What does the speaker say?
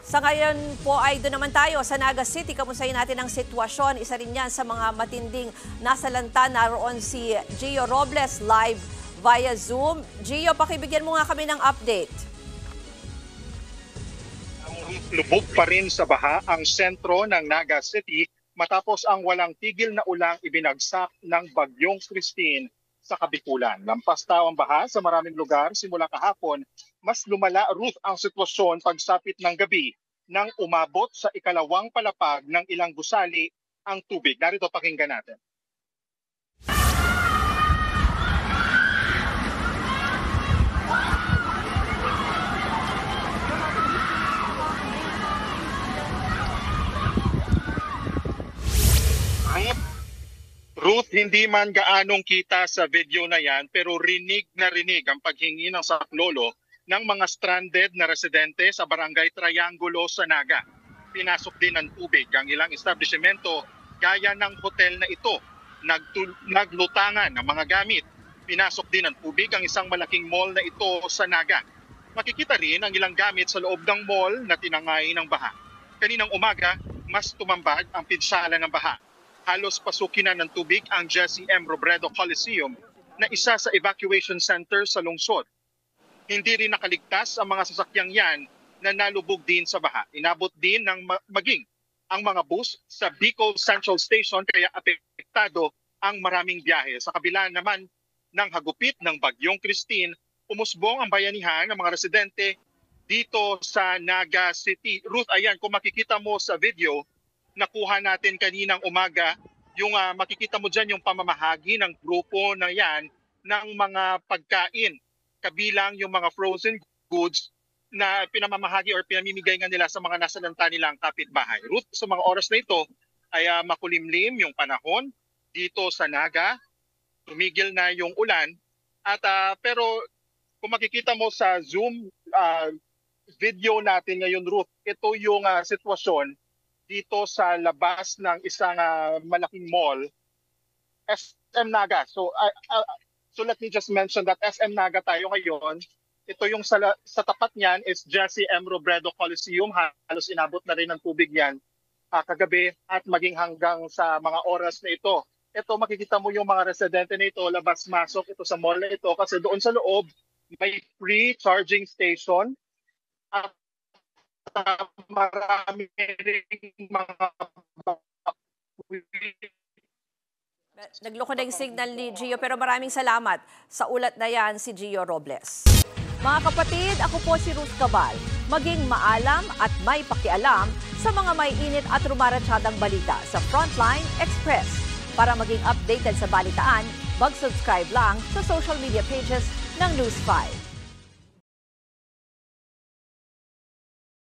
Sa ngayon po ay doon naman tayo sa Naga City. Kamustahin natin ang sitwasyon. Isa rin yan sa mga matinding nasalanta. Naroon si Gio Robles live via Zoom. Gio, pakibigyan mo nga kami ng update. Lubog pa rin sa baha ang sentro ng Naga City matapos ang walang tigil na ulang ibinagsak ng Bagyong Christine sa Kabikulan. Lampas daw ang baha sa maraming lugar simula kahapon. Mas lumala, Ruth, ang sitwasyon pagsapit ng gabi nang umabot sa ikalawang palapag ng ilang gusali ang tubig. Narito pakinggan natin. Ruth, hindi man gaanong kita sa video na yan pero rinig na rinig ang paghingi ng saklolo ng mga stranded na residente sa Barangay Triangulo sa Naga. Pinasok din ng tubig ang ilang establishmento gaya ng hotel na ito. Naglutangan ng mga gamit. Pinasok din ng tubig ang isang malaking mall na ito sa Naga. Makikita rin ang ilang gamit sa loob ng mall na tinangay ng baha. Kaninang umaga, mas tumambad ang pinsala ng baha. Halos pasukin na ng tubig ang Jesse M. Robredo Coliseum na isa sa evacuation center sa lungsod. Hindi rin nakaligtas ang mga sasakyang yan na nalubog din sa baha. Inabot din ng maging ang mga bus sa Bicol Central Station kaya apektado ang maraming biyahe. Sa kabila naman ng hagupit ng Bagyong Christine, umusbong ang bayanihan ng mga residente dito sa Naga City. Ruth, ayan, kung makikita mo sa video, nakuha natin kaninang umaga, yung makikita mo dyan yung pamamahagi ng grupo na yan ng mga pagkain. Kabilang yung mga frozen goods na pinamamahagi or pinamimigay nga nila sa mga nasalanta nilang kapitbahay. Ruth, sa mga oras na ito ay makulimlim yung panahon dito sa Naga. Tumigil na yung ulan. At, pero kung makikita mo sa Zoom video natin ngayon, Ruth, ito yung sitwasyon dito sa labas ng isang malaking mall, SM Naga. So let me just mention that SM Naga tayo ngayon. Ito yung sa tapat niyan is Jesse M. Robredo Coliseum. Halos inabot na rin ng tubig yan kagabi at maging hanggang sa mga oras na ito. Ito makikita mo yung mga residente na ito, labas-masok ito sa mall na ito kasi doon sa loob may free charging station at marami ring mga nagloko na yung signal ni Gio pero maraming salamat sa ulat na yan si Gio Robles. Mga kapatid, ako po si Ruth Cabal. Maging maalam at may pakialam sa mga may init at rumaratsadang balita sa Frontline Express. Para maging updated sa balitaan, mag-subscribe lang sa social media pages ng News 5.